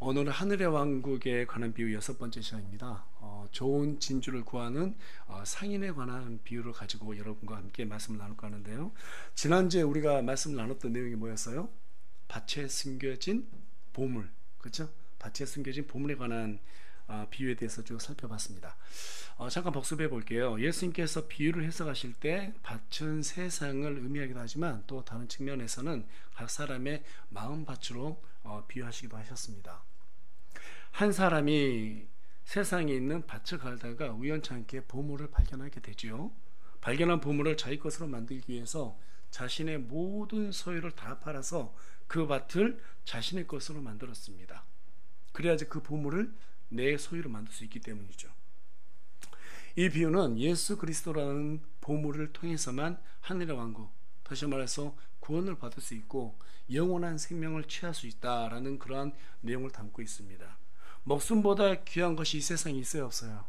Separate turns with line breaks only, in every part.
오늘은 하늘의 왕국에 관한 비유 6번째 시간입니다. 좋은 진주를 구하는 상인에 관한 비유를 가지고 여러분과 함께 말씀을 나눌까 하는데요. 지난주에 우리가 말씀을 나눴던 내용이 뭐였어요? 밭에 숨겨진 보물, 그렇죠? 밭에 숨겨진 보물에 관한 비유에 대해서 쭉 살펴봤습니다. 잠깐 복습해 볼게요. 예수님께서 비유를 해석하실 때 밭은 세상을 의미하기도 하지만 또 다른 측면에서는 각 사람의 마음밭으로 비유하시기도 하셨습니다. 한 사람이 세상에 있는 밭을 갈다가 우연찮게 보물을 발견하게 되지요. 발견한 보물을 자기 것으로 만들기 위해서 자신의 모든 소유를 다 팔아서 그 밭을 자신의 것으로 만들었습니다. 그래야지 그 보물을 내 소유로 만들 수 있기 때문이죠. 이 비유는 예수 그리스도라는 보물을 통해서만 하늘의 왕국, 다시 말해서 구원을 받을 수 있고 영원한 생명을 취할 수 있다라는 그러한 내용을 담고 있습니다. 목숨보다 귀한 것이 이 세상에 있어요, 없어요?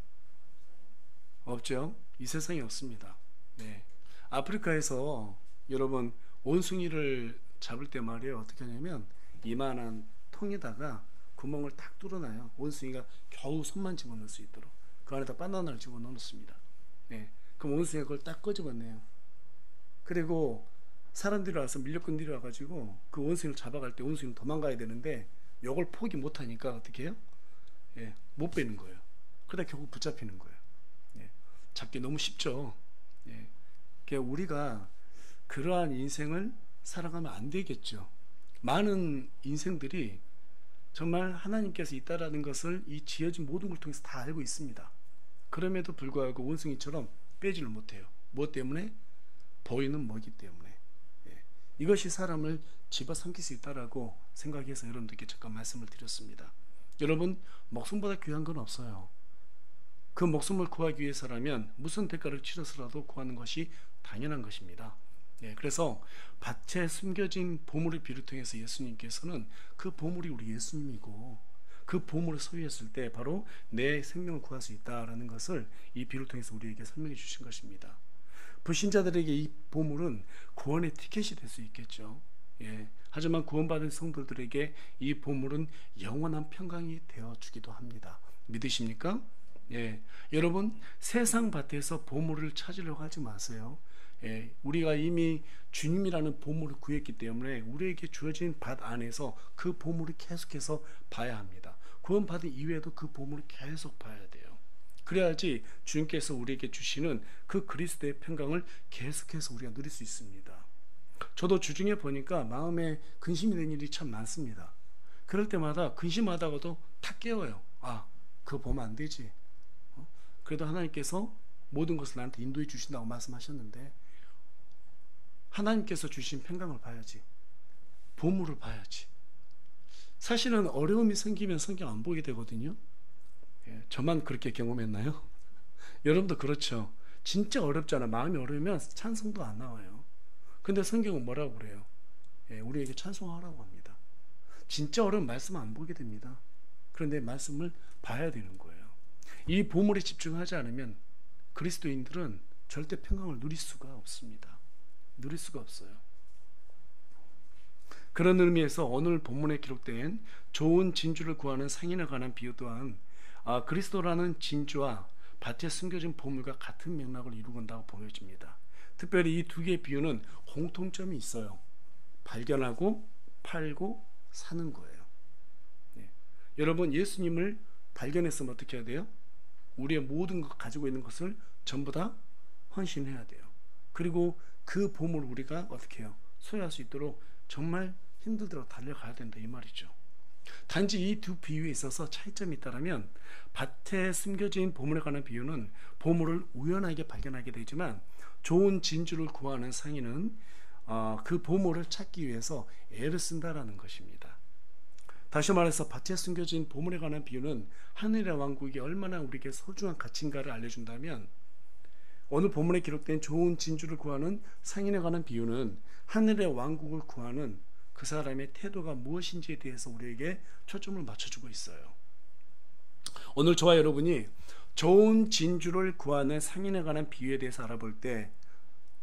없죠. 이 세상에 없습니다. 네. 아프리카에서 여러분 원숭이를 잡을 때 말이에요, 어떻게 하냐면 이만한 통에다가 구멍을 딱 뚫어놔요. 원숭이가 겨우 손만 집어넣을 수 있도록. 그 안에다 바나나를 집어넣습니다. 네. 그럼 원숭이가 그걸 딱 끄집어내요. 그리고 사람들이 와서 밀렵꾼들이 와가지고 그 원숭이를 잡아갈 때 원숭이는 도망가야 되는데 이걸 포기 못하니까 어떻게 해요? 예, 못 빼는 거예요. 그러다 결국 붙잡히는 거예요. 예, 잡기 너무 쉽죠. 예, 그러니까 우리가 그러한 인생을 살아가면 안 되겠죠. 많은 인생들이 정말 하나님께서 있다라는 것을 이 지어진 모든 걸 통해서 다 알고 있습니다. 그럼에도 불구하고 원숭이처럼 빼지를 못해요. 무엇 때문에? 보이는 먹이 때문에. 예, 이것이 사람을 집어삼킬 수 있다라고 생각해서 여러분들께 잠깐 말씀을 드렸습니다. 여러분, 목숨보다 귀한 건 없어요. 그 목숨을 구하기 위해서라면 무슨 대가를 치러서라도 구하는 것이 당연한 것입니다. 네, 그래서 밭에 숨겨진 보물의 비유를 통해서 예수님께서는 그 보물이 우리 예수님이고 그 보물을 소유했을 때 바로 내 생명을 구할 수 있다라는 것을 이 비유를 통해서 우리에게 설명해 주신 것입니다. 불신자들에게 이 보물은 구원의 티켓이 될 수 있겠죠. 예. 하지만 구원받은 성도들에게 이 보물은 영원한 평강이 되어주기도 합니다. 믿으십니까? 예. 여러분, 세상 밭에서 보물을 찾으려고 하지 마세요. 예. 우리가 이미 주님이라는 보물을 구했기 때문에 우리에게 주어진 밭 안에서 그 보물을 계속해서 봐야 합니다. 구원받은 이후에도 그 보물을 계속 봐야 돼요. 그래야지 주님께서 우리에게 주시는 그 그리스도의 평강을 계속해서 우리가 누릴 수 있습니다. 저도 주중에 보니까 마음에 근심이 되는 일이 참 많습니다. 그럴 때마다 근심하다가도 탁 깨워요. 아, 그거 보면 안 되지. 그래도 하나님께서 모든 것을 나한테 인도해 주신다고 말씀하셨는데 하나님께서 주신 평강을 봐야지. 보물을 봐야지. 사실은 어려움이 생기면 성경 안 보게 되거든요. 예, 저만 그렇게 경험했나요? 여러분도 그렇죠. 진짜 어렵잖아. 마음이 어려우면 찬송도 안 나와요. 근데 성경은 뭐라고 그래요? 예, 우리에게 찬송하라고 합니다. 진짜 어려운 말씀 안 보게 됩니다. 그런데 말씀을 봐야 되는 거예요. 이 보물에 집중하지 않으면 그리스도인들은 절대 평강을 누릴 수가 없습니다. 누릴 수가 없어요. 그런 의미에서 오늘 본문에 기록된 좋은 진주를 구하는 상인에 관한 비유 또한 그리스도라는 진주와 밭에 숨겨진 보물과 같은 맥락을 이루고 온다고 보여집니다. 특별히 이 두 개의 비유는 공통점이 있어요. 발견하고 팔고 사는 거예요. 네. 여러분, 예수님을 발견했으면 어떻게 해야 돼요? 우리의 모든 것 가지고 있는 것을 전부 다 헌신해야 돼요. 그리고 그 보물을 우리가 어떻게 해요? 소유할 수 있도록 정말 힘들도록 달려가야 된다 이 말이죠. 단지 이 두 비유에 있어서 차이점이 있다면 밭에 숨겨진 보물에 관한 비유는 보물을 우연하게 발견하게 되지만 좋은 진주를 구하는 상인은 그 보물을 찾기 위해서 애를 쓴다라는 것입니다. 다시 말해서 밭에 숨겨진 보물에 관한 비유는 하늘의 왕국이 얼마나 우리에게 소중한 가치인가를 알려준다면 오늘 본문에 기록된 좋은 진주를 구하는 상인에 관한 비유는 하늘의 왕국을 구하는 그 사람의 태도가 무엇인지에 대해서 우리에게 초점을 맞춰주고 있어요. 오늘 저와 여러분이 좋은 진주를 구하는 상인에 관한 비유에 대해서 알아볼 때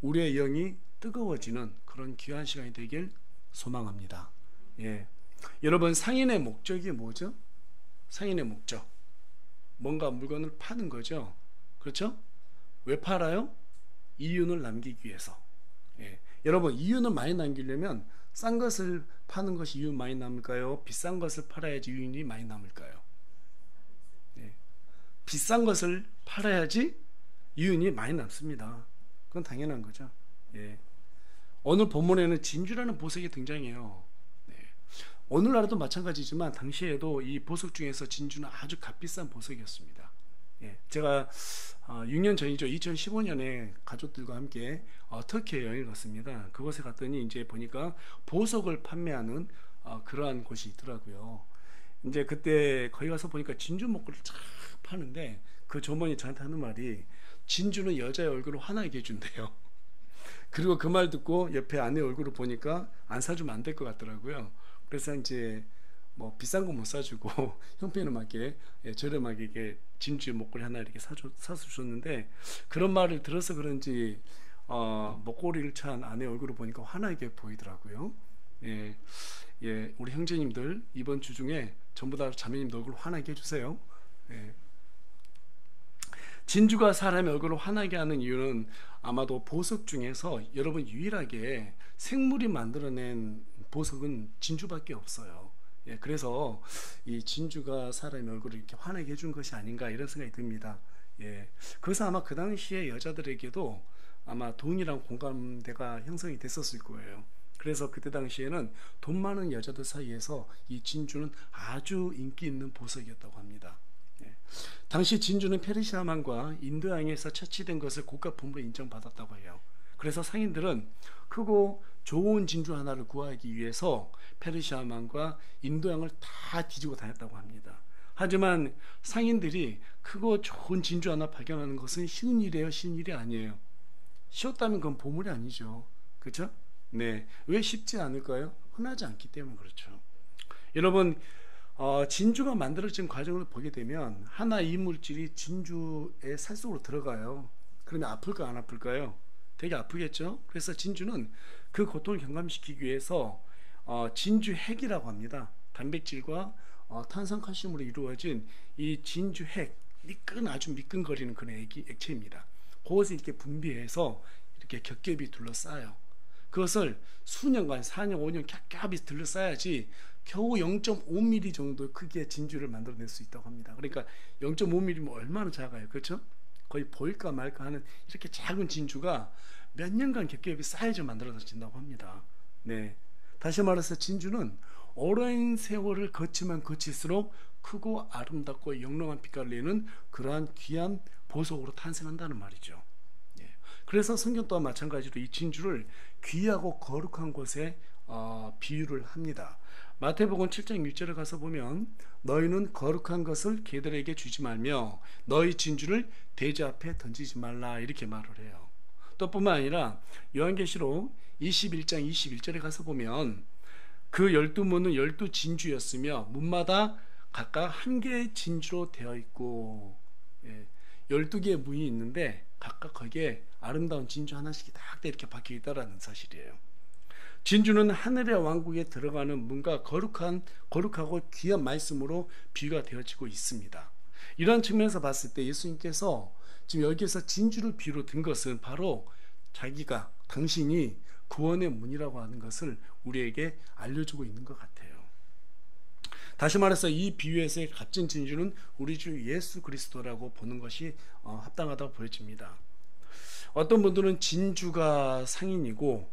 우리의 영이 뜨거워지는 그런 귀한 시간이 되길 소망합니다. 예. 여러분, 상인의 목적이 뭐죠? 상인의 목적, 뭔가 물건을 파는 거죠. 그렇죠? 왜 팔아요? 이윤을 남기기 위해서. 예. 여러분, 이윤을 많이 남기려면 싼 것을 파는 것이 이윤 많이 남을까요? 비싼 것을 팔아야지 이윤이 많이 남을까요? 예. 비싼 것을 팔아야지 이윤이 많이 남습니다. 그건 당연한 거죠. 예. 오늘 본문에는 진주라는 보석이 등장해요. 네. 오늘날도 마찬가지지만 당시에도 이 보석 중에서 진주는 아주 값비싼 보석이었습니다. 예. 제가 6년 전이죠. 2015년에 가족들과 함께 터키에 여행을 갔습니다. 그곳에 갔더니 이제 보니까 보석을 판매하는 그러한 곳이 있더라고요. 이제 그때 거기 가서 보니까 진주 목걸이를 쫙 파는데 그 조mon이 저한테 하는 말이, 진주는 여자의 얼굴을 환하게 해준대요. 그리고 그 말 듣고 옆에 아내 얼굴을 보니까 안 사주면 안 될 것 같더라고요. 그래서 이제 뭐 비싼 거 못 사주고 형편에 맞게 저렴하게 이게 진주 목걸이 하나 이렇게 사서 줬는데, 그런 말을 들어서 그런지 목걸이를 찬 아내 얼굴을 보니까 환하게 보이더라고요. 예, 예, 우리 형제님들 이번 주 중에 전부 다 자매님 얼굴 환하게 해주세요. 예. 진주가 사람의 얼굴을 환하게 하는 이유는 아마도 보석 중에서 여러분 유일하게 생물이 만들어낸 보석은 진주밖에 없어요. 예, 그래서 이 진주가 사람의 얼굴을 이렇게 환하게 해준 것이 아닌가 이런 생각이 듭니다. 예, 그래서 아마 그 당시에 여자들에게도 아마 돈이랑 공감대가 형성이 됐었을 거예요. 그래서 그때 당시에는 돈 많은 여자들 사이에서 이 진주는 아주 인기 있는 보석이었다고 합니다. 예. 당시 진주는 페르시아만과 인도양에서 채취된 것을 고가 품으로 인정받았다고 해요. 그래서 상인들은 크고 좋은 진주 하나를 구하기 위해서 페르시아만과 인도양을 다 뒤지고 다녔다고 합니다. 하지만 상인들이 크고 좋은 진주 하나 발견하는 것은 쉬운 일이에요? 쉬운 일이 아니에요. 쉬웠다면 그건 보물이 아니죠. 그렇죠? 네. 왜 쉽지 않을까요? 흔하지 않기 때문에 그렇죠. 여러분, 진주가 만들어진 과정을 보게 되면 하나 이물질이 진주의 살 속으로 들어가요. 그러면 아플까 안 아플까요? 되게 아프겠죠. 그래서 진주는 그 고통을 경감시키기 위해서 진주 핵이라고 합니다. 단백질과 탄산칼슘으로 이루어진 이 진주 핵, 아주 미끈거리는 그런 액체입니다. 그것을 이렇게 분비해서 이렇게 겹겹이 둘러싸요. 그것을 수년간, 4년, 5년 겹겹이 둘러싸야지 겨우 0.5mm 정도 크기의 진주를 만들어낼 수 있다고 합니다. 그러니까 0.5mm면 얼마나 작아요, 그렇죠? 거의 보일까 말까 하는 이렇게 작은 진주가 몇 년간 겹겹이 쌓여져 만들어진다고 합니다. 네, 다시 말해서 진주는 오랜 세월을 거치면 거칠수록 크고 아름답고 영롱한 빛깔을 내는 그러한 귀한 보석으로 탄생한다는 말이죠. 네. 그래서 성경 또한 마찬가지로 이 진주를 귀하고 거룩한 곳에 비유를 합니다. 마태복음 7장 6절에 가서 보면, 너희는 거룩한 것을 개들에게 주지 말며 너희 진주를 대제 앞에 던지지 말라, 이렇게 말을 해요. 또 뿐만 아니라 요한계시록 21장 21절에 가서 보면, 그 12문은 12진주였으며 문마다 각각 한 개의 진주로 되어 있고, 12개의 문이 있는데 각각 거기에 아름다운 진주 하나씩이 딱 이렇게 박혀 있다라는 사실이에요. 진주는 하늘의 왕국에 들어가는 문과 거룩하고 귀한 말씀으로 비유가 되어지고 있습니다. 이런 측면에서 봤을 때 예수님께서 지금 여기에서 진주를 비유로 든 것은 바로 당신이 구원의 문이라고 하는 것을 우리에게 알려주고 있는 것 같아요. 다시 말해서 이 비유에서의 값진 진주는 우리 주 예수 그리스도라고 보는 것이 합당하다고 보여집니다. 어떤 분들은 진주가 성도이고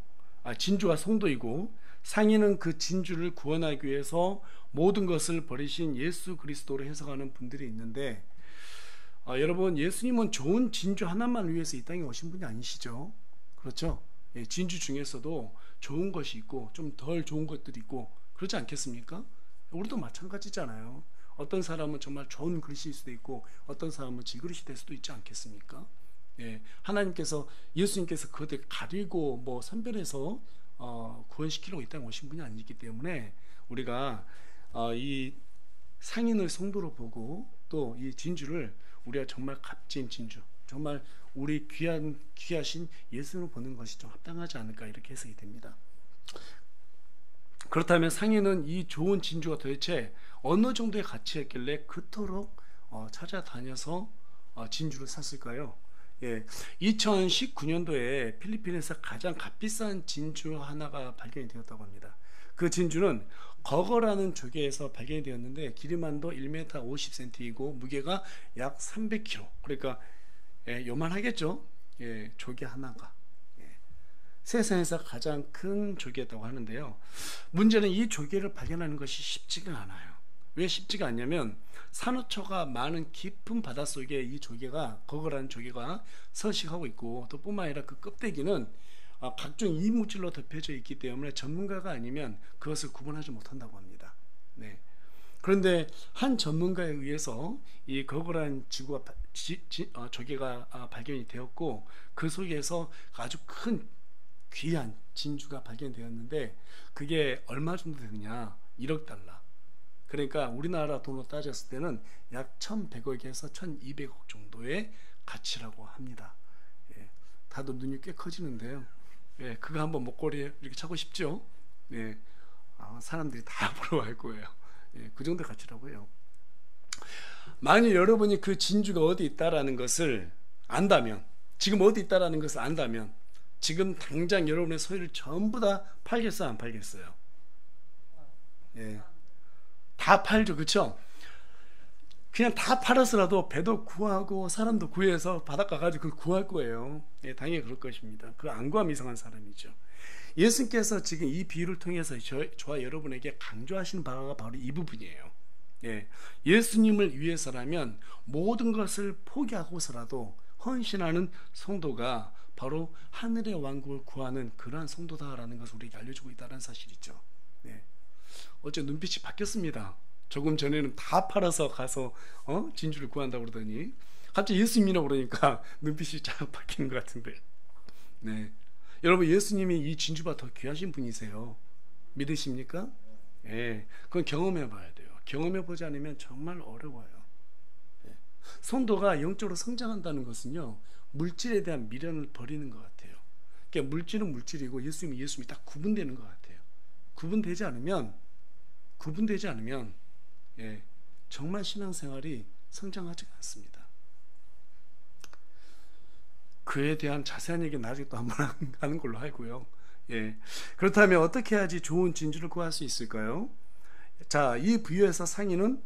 상인은 그 진주를 구원하기 위해서 모든 것을 버리신 예수 그리스도로 해석하는 분들이 있는데, 여러분, 예수님은 좋은 진주 하나만 위해서 이 땅에 오신 분이 아니시죠. 그렇죠? 예, 진주 중에서도 좋은 것이 있고 좀 덜 좋은 것들이 있고 그렇지 않겠습니까? 우리도 마찬가지잖아요. 어떤 사람은 정말 좋은 그릇일 수도 있고 어떤 사람은 질그릇이 될 수도 있지 않겠습니까? 예, 예수님께서 그것을 가리고 선별해서 구원시키려고 이 땅에 오신 분이 아니기 때문에 우리가 이 상인을 성도로 보고 또 이 진주를 우리가 정말 값진 진주, 정말 우리 귀하신 예수로 보는 것이 좀 합당하지 않을까, 이렇게 해석이 됩니다. 그렇다면 상인은 이 좋은 진주가 도대체 어느 정도의 가치였길래 그토록 찾아다녀서 진주를 샀을까요? 예, 2019년도에 필리핀에서 가장 값비싼 진주 하나가 발견이 되었다고 합니다. 그 진주는 거거라는 조개에서 발견이 되었는데 길이만도 1m 50cm이고 무게가 약 300kg. 그러니까 요만하겠죠. 예, 조개 하나가 세상에서 가장 큰 조개였다고 하는데요. 문제는 이 조개를 발견하는 것이 쉽지가 않아요. 왜 쉽지가 않냐면 산호초가 많은 깊은 바닷속에 이 조개가, 거거라는 조개가 서식하고 있고, 또 뿐만 아니라 그 껍데기는 각종 이물질로 덮여져 있기 때문에 전문가가 아니면 그것을 구분하지 못한다고 합니다. 네. 그런데 한 전문가에 의해서 이 거거라는 조개가 발견이 되었고, 그 속에서 아주 큰 귀한 진주가 발견되었는데 그게 얼마 정도 되느냐? 1억 달러. 그러니까 우리나라 돈으로 따졌을 때는 약 1100억에서 1200억 정도의 가치라고 합니다. 예, 다들 눈이 꽤 커지는데요. 예, 그거 한번 목걸이에 이렇게 차고 싶죠? 예, 사람들이 다 부러워할 거예요. 예, 그 정도 가치라고 해요. 만일 여러분이 그 진주가 어디 있다라는 것을 안다면, 지금 어디 있다라는 것을 안다면 지금 당장 여러분의 소유를 전부 다 팔겠어요, 안 팔겠어요? 예, 다 팔죠, 그렇죠? 그냥 다 팔아서라도 배도 구하고 사람도 구해서 바닷가 가지고 그걸 구할 거예요. 예, 당연히 그럴 것입니다. 그 안 구하면 이상한 사람이죠. 예수님께서 지금 이 비유를 통해서 저와 여러분에게 강조하시는 바가 바로 이 부분이에요. 예, 예수님을 위해서라면 모든 것을 포기하고서라도 헌신하는 성도가 바로 하늘의 왕국을 구하는 그러한 성도다라는 것을 우리에게 알려주고 있다는 사실이죠. 네. 어째 눈빛이 바뀌었습니다. 조금 전에는 다 팔아서 가서 진주를 구한다고 그러더니 갑자기 예수님이라고 그러니까 눈빛이 쫙 바뀌는 것 같은데. 네. 여러분, 예수님이 이 진주보다 더 귀하신 분이세요. 믿으십니까? 네. 그건 경험해 봐야 돼요. 경험해 보지 않으면 정말 어려워요. 네. 성도가 영적으로 성장한다는 것은요, 물질에 대한 미련을 버리는 것 같아요. 그러니까 물질은 물질이고 예수님이 딱 구분되는 것 같아요. 구분되지 않으면 예, 정말 신앙생활이 성장하지 않습니다. 그에 대한 자세한 얘기는 나중에 또 한번 하는 걸로 하고요. 예, 그렇다면 어떻게 해야지 좋은 진주를 구할 수 있을까요? 자, 이 비유에서 상인은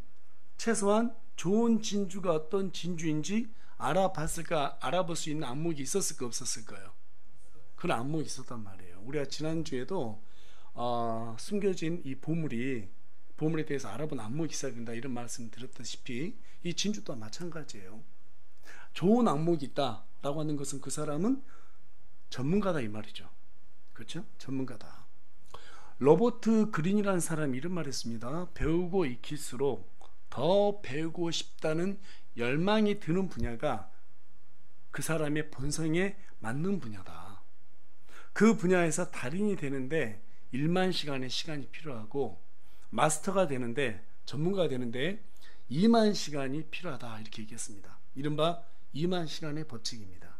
최소한 좋은 진주가 어떤 진주인지 알아볼 수 있는 안목이 있었을까 없었을까요? 그런 안목이 있었단 말이에요. 우리가 지난주에도 숨겨진 이 보물에 대해서 알아본 안목이 있어야 된다 이런 말씀 드렸다시피 이 진주 또한 마찬가지예요. 좋은 안목이 있다라고 하는 것은 그 사람은 전문가다 이 말이죠. 그렇죠? 전문가다. 로버트 그린이라는 사람이 이런 말을 했습니다. 배우고 익힐수록 더 배우고 싶다는 열망이 드는 분야가 그 사람의 본성에 맞는 분야다. 그 분야에서 달인이 되는데 1만 시간의 시간이 필요하고 마스터가 되는데, 전문가가 되는데 2만 시간이 필요하다 이렇게 얘기했습니다. 이른바 2만 시간의 법칙입니다.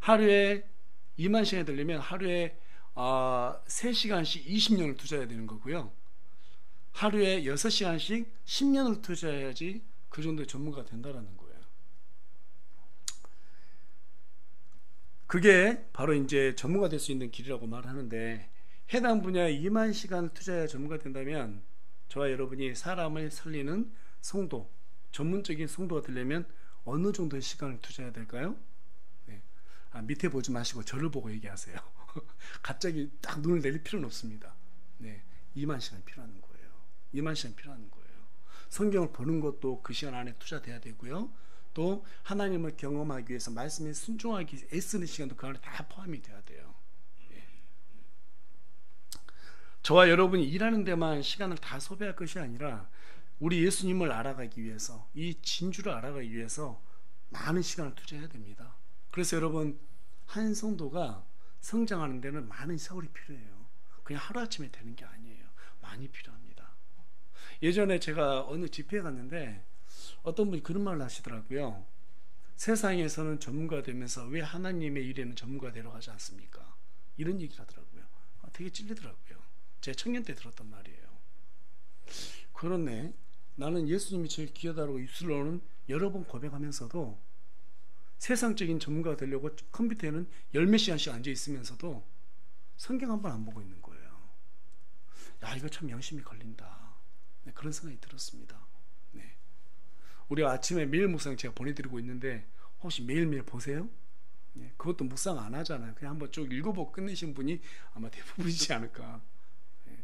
하루에 2만 시간이 되려면 하루에 3시간씩 20년을 투자해야 되는 거고요. 하루에 6시간씩 10년을 투자해야지 그 정도의 전문가가 된다라는 거예요. 그게 바로 이제 전문가 될 수 있는 길이라고 말하는데, 해당 분야에 2만 시간을 투자해야 전문가 된다면 저와 여러분이 사람을 살리는 성도, 전문적인 성도가 되려면 어느 정도의 시간을 투자해야 될까요? 네. 밑에 보지 마시고 저를 보고 얘기하세요. 갑자기 딱 눈을 내릴 필요는 없습니다. 네, 2만 시간이 필요한 거예요. 2만 시간이 필요한 거예요. 성경을 보는 것도 그 시간 안에 투자돼야 되고요. 또 하나님을 경험하기 위해서 말씀에 순종하기 애쓰는 시간도 그 안에 다 포함이 돼야 돼요. 예. 저와 여러분이 일하는 데만 시간을 다 소비할 것이 아니라 우리 예수님을 알아가기 위해서, 이 진주를 알아가기 위해서 많은 시간을 투자해야 됩니다. 그래서 여러분, 한 성도가 성장하는 데는 많은 세월이 필요해요. 그냥 하루아침에 되는 게 아니에요. 많이 필요합니다. 예전에 제가 어느 집회에 갔는데 어떤 분이 그런 말을 하시더라고요. 세상에서는 전문가 되면서 왜 하나님의 일에는 전문가 되러 가지 않습니까? 이런 얘기를 하더라고요. 되게 찔리더라고요. 제 청년 때 들었단 말이에요. 그렇네. 나는 예수님이 제일 귀하다고 입술로는 여러 번 고백하면서도 세상적인 전문가가 되려고 컴퓨터에는 열 몇 시간씩 앉아 있으면서도 성경 한 번 안 보고 있는 거예요. 야, 이거 참 양심이 걸린다. 네, 그런 생각이 들었습니다. 네. 우리가 아침에 매일 묵상 제가 보내드리고 있는데 혹시 매일매일 보세요? 네, 그것도 묵상 안 하잖아요. 그냥 한번 쭉 읽어보고 끝내신 분이 아마 대부분이지 않을까. 네.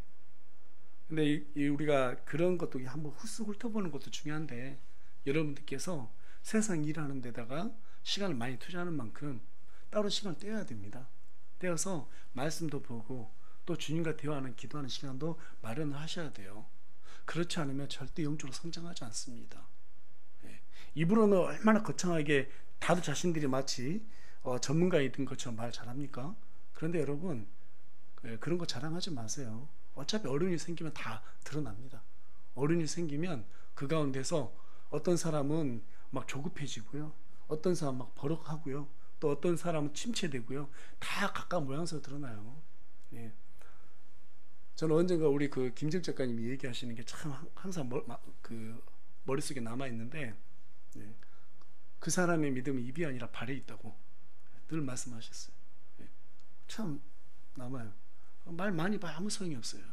근데 우리가 그런 것도 한번 훌쓱 훑어보는 것도 중요한데, 여러분들께서 세상 일하는 데다가 시간을 많이 투자하는 만큼 따로 시간을 떼어야 됩니다. 떼어서 말씀도 보고 또 주님과 대화하는 기도하는 시간도 마련을 하셔야 돼요. 그렇지 않으면 절대 영적으로 성장하지 않습니다. 예. 입으로는 얼마나 거창하게 다들 자신들이 마치 전문가이든 것처럼 말 잘합니까? 그런데 여러분, 그런 거 자랑하지 마세요. 어차피 어른이 생기면 다 드러납니다. 어른이 생기면 그 가운데서 어떤 사람은 막 조급해지고요, 어떤 사람은 막 버럭하고요, 또 어떤 사람은 침체되고요, 다 각각 모양새로 드러나요. 예. 저는 언젠가 우리 그 김정 작가님이 얘기하시는 게 참 항상 머릿속에 남아있는데, 예. 그 사람의 믿음은 입이 아니라 발에 있다고 늘 말씀하셨어요. 예. 참 남아요. 말 많이 봐 아무 소용이 없어요.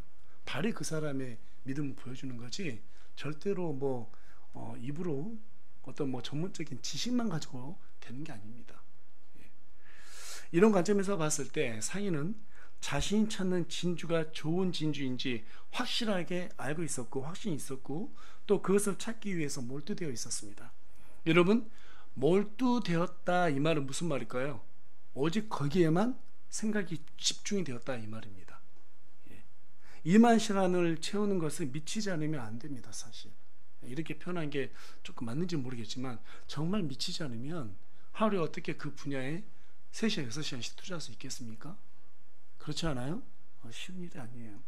발에 그 사람의 믿음을 보여주는 거지, 절대로 입으로 어떤 전문적인 지식만 가지고 되는 게 아닙니다. 예. 이런 관점에서 봤을 때 상인은 자신이 찾는 진주가 좋은 진주인지 확실하게 알고 있었고, 확신이 있었고, 또 그것을 찾기 위해서 몰두되어 있었습니다. 여러분, 몰두되었다 이 말은 무슨 말일까요? 오직 거기에만 생각이 집중이 되었다 이 말입니다. 예. 이만 시간을 채우는 것을 미치지 않으면 안 됩니다. 사실 이렇게 표현한 게 조금 맞는지 모르겠지만, 정말 미치지 않으면 하루에 어떻게 그 분야에 3시간, 6시간씩 투자할 수 있겠습니까? 그렇지 않아요? 쉬운 일이 아니에요.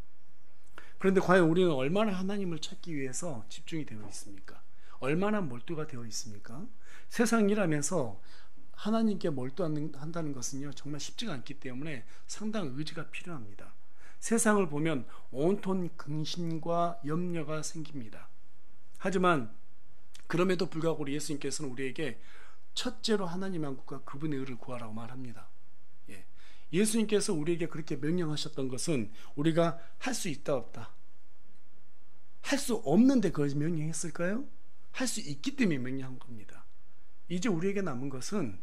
그런데 과연 우리는 얼마나 하나님을 찾기 위해서 집중이 되어 있습니까? 얼마나 몰두가 되어 있습니까? 세상 일하면서 하나님께 몰두한다는 것은요, 정말 쉽지가 않기 때문에 상당한 의지가 필요합니다. 세상을 보면 온통 근심과 염려가 생깁니다. 하지만 그럼에도 불구하고 우리 예수님께서는 우리에게 첫째로 하나님 한국과 그분의 의를 구하라고 말합니다. 예. 예수님께서 우리에게 그렇게 명령하셨던 것은 우리가 할 수 있다 없다, 할 수 없는데 그걸 명령했을까요? 할 수 있기 때문에 명령한 겁니다. 이제 우리에게 남은 것은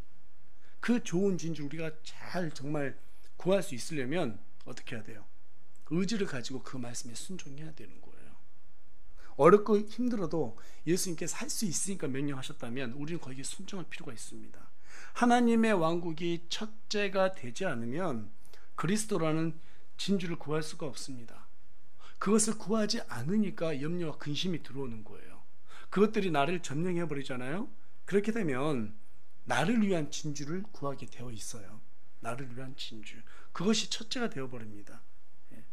그 좋은 진주 우리가 잘 정말 구할 수 있으려면 어떻게 해야 돼요? 의지를 가지고 그 말씀에 순종해야 되는 거예요. 어렵고 힘들어도 예수님께서 할 수 있으니까 명령하셨다면 우리는 거기에 순종할 필요가 있습니다. 하나님의 왕국이 첫째가 되지 않으면 그리스도라는 진주를 구할 수가 없습니다. 그것을 구하지 않으니까 염려와 근심이 들어오는 거예요. 그것들이 나를 점령해 버리잖아요. 그렇게 되면 나를 위한 진주를 구하게 되어 있어요. 나를 위한 진주, 그것이 첫째가 되어 버립니다. 예.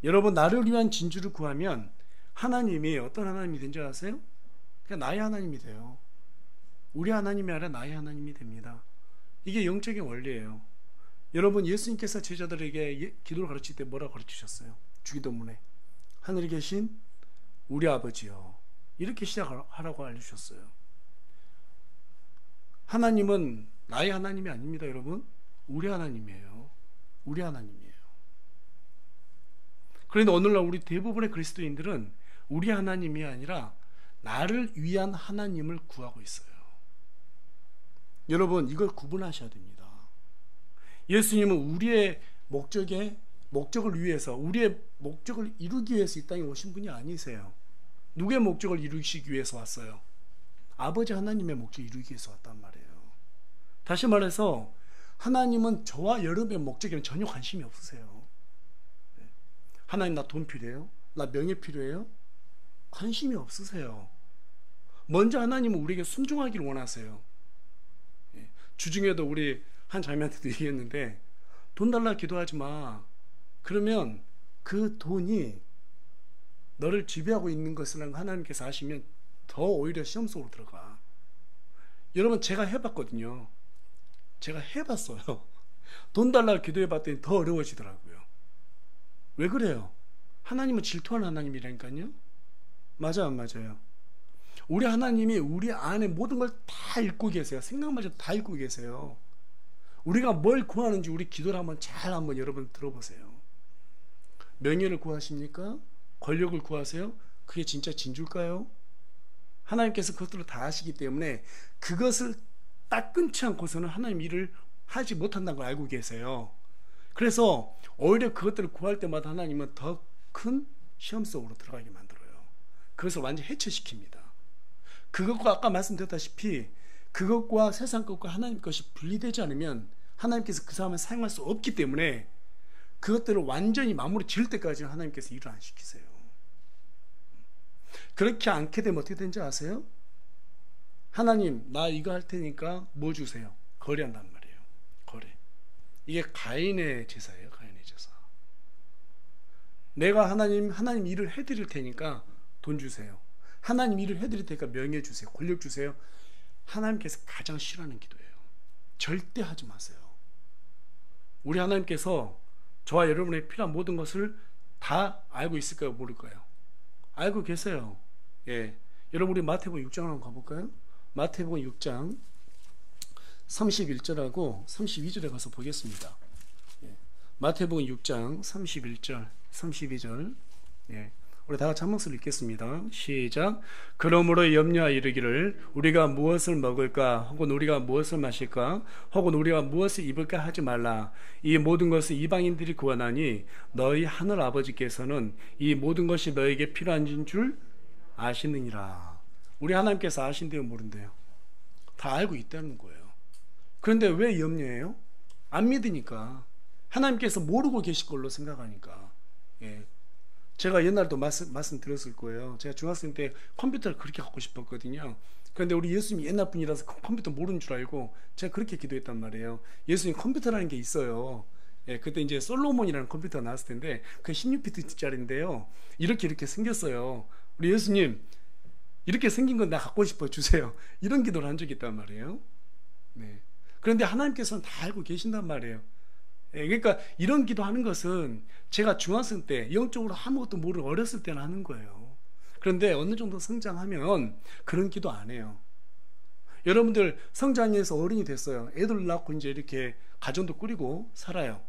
여러분, 나를 위한 진주를 구하면 하나님이 어떤 하나님이 된 줄 아세요? 그냥 나의 하나님이 돼요. 우리 하나님이 아니라 나의 하나님이 됩니다. 이게 영적인 원리예요. 여러분, 예수님께서 제자들에게 기도를 가르칠 때 뭐라고 가르치셨어요? 주기도문에 하늘에 계신 우리 아버지요, 이렇게 시작하라고 알려주셨어요. 하나님은 나의 하나님이 아닙니다. 여러분, 우리 하나님이에요. 우리 하나님이에요. 그런데 오늘날 우리 대부분의 그리스도인들은 우리 하나님이 아니라 나를 위한 하나님을 구하고 있어요. 여러분, 이걸 구분하셔야 됩니다. 예수님은 우리의 목적을 위해서, 우리의 목적을 이루기 위해서 이 땅에 오신 분이 아니세요. 누구의 목적을 이루시기 위해서 왔어요? 아버지 하나님의 목적을 이루기 위해서 왔단 말이에요. 다시 말해서 하나님은 저와 여러분의 목적에는 전혀 관심이 없으세요. 하나님, 나 돈 필요해요? 나 명예 필요해요? 관심이 없으세요. 먼저 하나님은 우리에게 순종하기를 원하세요. 주중에도 우리 한 자매한테도 얘기했는데, 돈 달라 기도하지 마. 그러면 그 돈이 너를 지배하고 있는 것을 하나님께서 아시면 더 오히려 시험 속으로 들어가. 여러분, 제가 해봤거든요. 제가 해봤어요. 돈 달라고 기도해봤더니 더 어려워지더라고요. 왜 그래요? 하나님은 질투하는 하나님이라니까요. 맞아요, 안 맞아요? 우리 하나님이 우리 안에 모든 걸 다 읽고 계세요. 생각마저 다 읽고 계세요. 우리가 뭘 구하는지 우리 기도를 한번 여러분 들어보세요. 명예를 구하십니까? 권력을 구하세요? 그게 진짜 진주일까요? 하나님께서 그것들을 다 아시기 때문에 그것을 딱 끊지 않고서는 하나님 일을 하지 못한다는 걸 알고 계세요. 그래서 오히려 그것들을 구할 때마다 하나님은 더 큰 시험 속으로 들어가게 만들어요. 그것을 완전히 해체시킵니다. 그것과 아까 말씀드렸다시피 그것과 세상 것과 하나님 것이 분리되지 않으면 하나님께서 그 사람을 사용할 수 없기 때문에 그것들을 완전히 마무리 지을 때까지는 하나님께서 일을 안 시키세요. 그렇게 않게 되면 어떻게 되는지 아세요? 하나님 나 이거 할 테니까 뭐 주세요? 거래한단 말이에요. 거래. 이게 가인의 제사예요. 가인의 제사. 내가 하나님 일을 해드릴 테니까 돈 주세요. 하나님 일을 해드릴 테니까 명예 주세요. 권력 주세요. 하나님께서 가장 싫어하는 기도예요. 절대 하지 마세요. 우리 하나님께서 저와 여러분의 필요한 모든 것을 다 알고 있을까요? 모를까요? 알고 계세요. 예. 여러분 우리 마태복음 6장을 한번 가볼까요? 마태복음 6장 31절하고 32절에 가서 보겠습니다. 예. 마태복음 6장 31절 32절 예. 우리 다 같이 한 목소리 읽겠습니다. 시작. 그러므로 염려하여 이르기를 우리가 무엇을 먹을까 혹은 우리가 무엇을 마실까 혹은 우리가 무엇을 입을까 하지 말라. 이 모든 것을 이방인들이 구하나니 너희 하늘 아버지께서는 이 모든 것이 너에게 필요한 줄 아시느니라. 우리 하나님께서 아신대요 모른대요? 다 알고 있다는 거예요. 그런데 왜 염려해요? 안 믿으니까. 하나님께서 모르고 계실 걸로 생각하니까. 예. 제가 옛날에도 말씀드렸을 거예요. 제가 중학생 때 컴퓨터를 그렇게 갖고 싶었거든요. 그런데 우리 예수님이 옛날 분이라서 컴퓨터 모르는 줄 알고 제가 그렇게 기도했단 말이에요. 예수님 컴퓨터라는 게 있어요. 예, 그때 이제 솔로몬이라는 컴퓨터가 나왔을 텐데 그 16비트짜리인데요. 이렇게 생겼어요. 우리 예수님 이렇게 생긴 건 나 갖고 싶어 주세요. 이런 기도를 한 적이 있단 말이에요. 네. 그런데 하나님께서는 다 알고 계신단 말이에요. 예, 그러니까 이런 기도하는 것은 제가 중학생 때 영적으로 아무것도 모르고 어렸을 때는 하는 거예요. 그런데 어느 정도 성장하면 그런 기도 안 해요. 여러분들 성장해서 어른이 됐어요. 애들 낳고 이제 이렇게 가정도 꾸리고 살아요.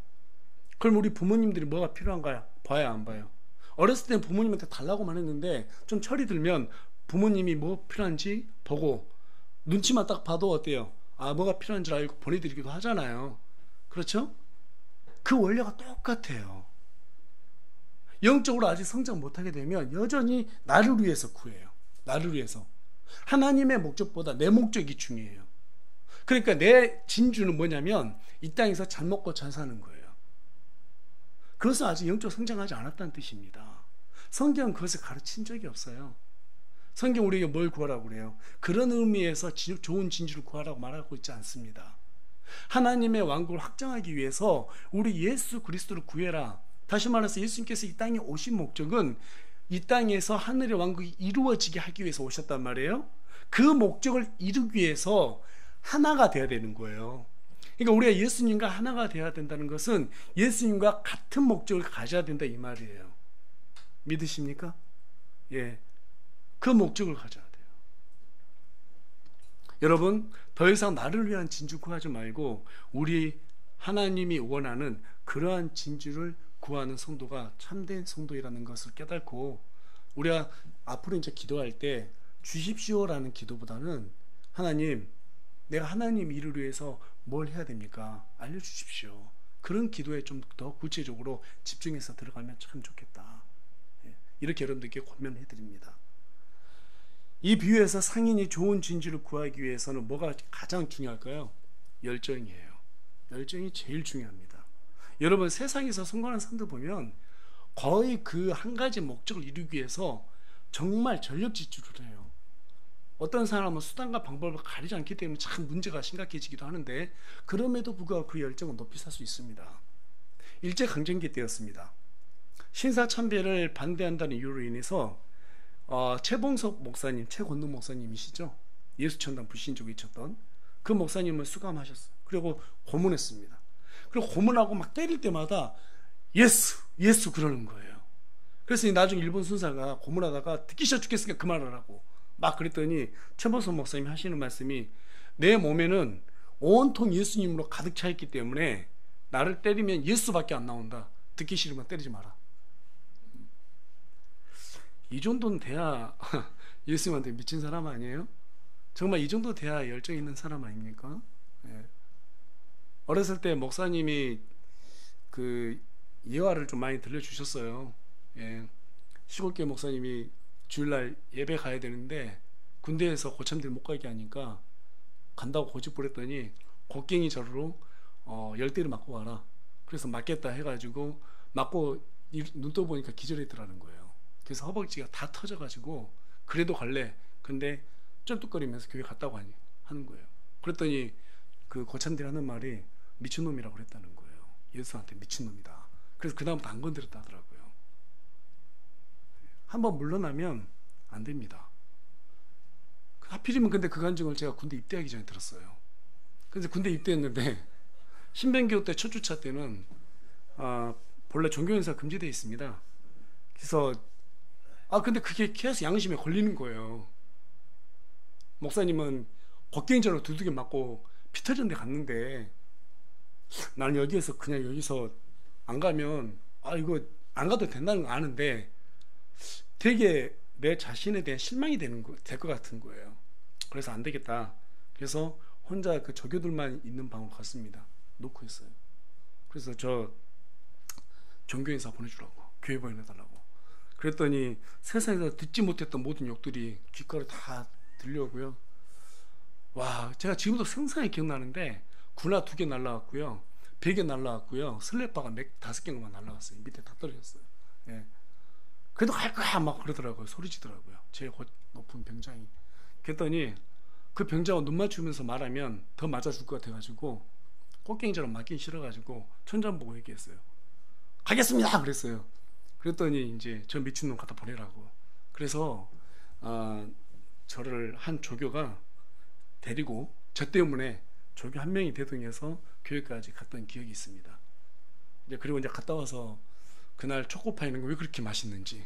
그럼 우리 부모님들이 뭐가 필요한가요? 봐야 안 봐요? 어렸을 때는 부모님한테 달라고만 했는데 좀 철이 들면 부모님이 뭐 필요한지 보고 눈치만 딱 봐도 어때요? 아, 뭐가 필요한지 알고 보내드리기도 하잖아요. 그렇죠? 그 원리가 똑같아요. 영적으로 아직 성장 못하게 되면 여전히 나를 위해서 구해요. 나를 위해서. 하나님의 목적보다 내 목적이 중요해요. 그러니까 내 진주는 뭐냐면 이 땅에서 잘 먹고 잘 사는 거예요. 그것은 아직 영적 성장하지 않았다는 뜻입니다. 성경은 그것을 가르친 적이 없어요. 성경 우리에게 뭘 구하라고 그래요? 그런 의미에서 좋은 진주를 구하라고 말하고 있지 않습니다. 하나님의 왕국을 확장하기 위해서 우리 예수 그리스도를 구해라. 다시 말해서 예수님께서 이 땅에 오신 목적은 이 땅에서 하늘의 왕국이 이루어지게 하기 위해서 오셨단 말이에요. 그 목적을 이루기 위해서 하나가 돼야 되는 거예요. 그러니까 우리가 예수님과 하나가 돼야 된다는 것은 예수님과 같은 목적을 가져야 된다 이 말이에요. 믿으십니까? 예, 그 목적을 가져야 돼요. 여러분 더 이상 나를 위한 진주 구하지 말고 우리 하나님이 원하는 그러한 진주를 구하는 성도가 참된 성도이라는 것을 깨닫고 우리가 앞으로 이제 기도할 때 주십시오라는 기도보다는 하나님 내가 하나님 일을 위해서 뭘 해야 됩니까? 알려주십시오. 그런 기도에 좀 더 구체적으로 집중해서 들어가면 참 좋겠다. 이렇게 여러분들께 권면해 드립니다. 이 비유에서 상인이 좋은 진주를 구하기 위해서는 뭐가 가장 중요할까요? 열정이에요. 열정이 제일 중요합니다. 여러분 세상에서 성공하는 사람들 보면 거의 그 한 가지 목적을 이루기 위해서 정말 전력 질주를 해요. 어떤 사람은 수단과 방법을 가리지 않기 때문에 참 문제가 심각해지기도 하는데 그럼에도 불구하고 그 열정은 높이 살 수 있습니다. 일제강점기 때였습니다. 신사참배를 반대한다는 이유로 인해서 최봉석 목사님, 최권능 목사님이시죠. 예수천당 불신족 외쳤던 그 목사님을 수감하셨어요. 그리고 고문했습니다. 그리고 고문하고 막 때릴 때마다 예수, 예수 그러는 거예요. 그래서 나중에 일본 순사가 고문하다가 듣기 싫어 죽겠으니까 그만하라고 막 그랬더니 최보선 목사님이 하시는 말씀이 내 몸에는 온통 예수님으로 가득 차 있기 때문에 나를 때리면 예수밖에 안 나온다. 듣기 싫으면 때리지 마라. 이 정도는 돼야 예수님한테 미친 사람 아니에요? 정말 이 정도 돼야 열정 있는 사람 아닙니까? 예. 어렸을 때 목사님이 그 예화를 좀 많이 들려주셨어요. 예. 시골교회 목사님이 주일날 예배 가야 되는데 군대에서 고참들 못 가게 하니까 간다고 고집 부렸더니 곡괭이 자루로 10대를 맞고 가라. 그래서 맞겠다 해가지고 맞고 눈 떠보니까 기절했더라는 거예요. 그래서 허벅지가 다 터져가지고 그래도 갈래. 근데 쩔뚝거리면서 교회 갔다고 하는 거예요. 그랬더니 그 고참들이 하는 말이 미친놈이라고 그랬다는 거예요. 예수한테 미친놈이다. 그래서 그 다음부터 안 건드렸다 하더라고요. 한번 물러나면 안 됩니다. 하필이면 근데 그 간증을 제가 군대 입대하기 전에 들었어요. 그래서 군대 입대했는데 신변교육 때 첫 주차 때는 본래 종교행사 금지되어 있습니다. 그래서 근데 그게 계속 양심에 걸리는 거예요. 목사님은 곡괭이자로 두들겨 맞고 피 터진 데 갔는데 나는 여기서 안 가면 이거 안 가도 된다는 거 아는데 되게 내 자신에 대한 실망이 될 것 같은 거예요. 그래서 안 되겠다. 그래서 혼자 그 조교들만 있는 방으로 갔습니다. 놓고 있어요. 그래서 저 종교인사 보내주라고, 교회 보내달라고. 그랬더니 세상에서 듣지 못했던 모든 욕들이 귓가로 다 들려오고요. 와, 제가 지금도 생생하게 기억나는데 군화 2개 날라왔고요, 베개 날라왔고요, 슬랩바가 5개만 날라왔어요. 밑에 다 떨어졌어요. 예. 그래도 갈 거야 막 그러더라고요. 소리 지더라고요. 제일 높은 병장이. 그랬더니 그 병장하고 눈 맞추면서 말하면 더 맞아줄 것 같아가지고 꽃갱이처럼 맞긴 싫어가지고 천장 보고 얘기했어요. 가겠습니다 그랬어요. 그랬더니 이제 저 미친놈 갖다 보내라고. 그래서 저를 한 조교가 데리고 저 때문에 조교 한 명이 대동해서 교회까지 갔던 기억이 있습니다. 그리고 이제 갔다 와서 그날 초코파이는 왜 그렇게 맛있는지,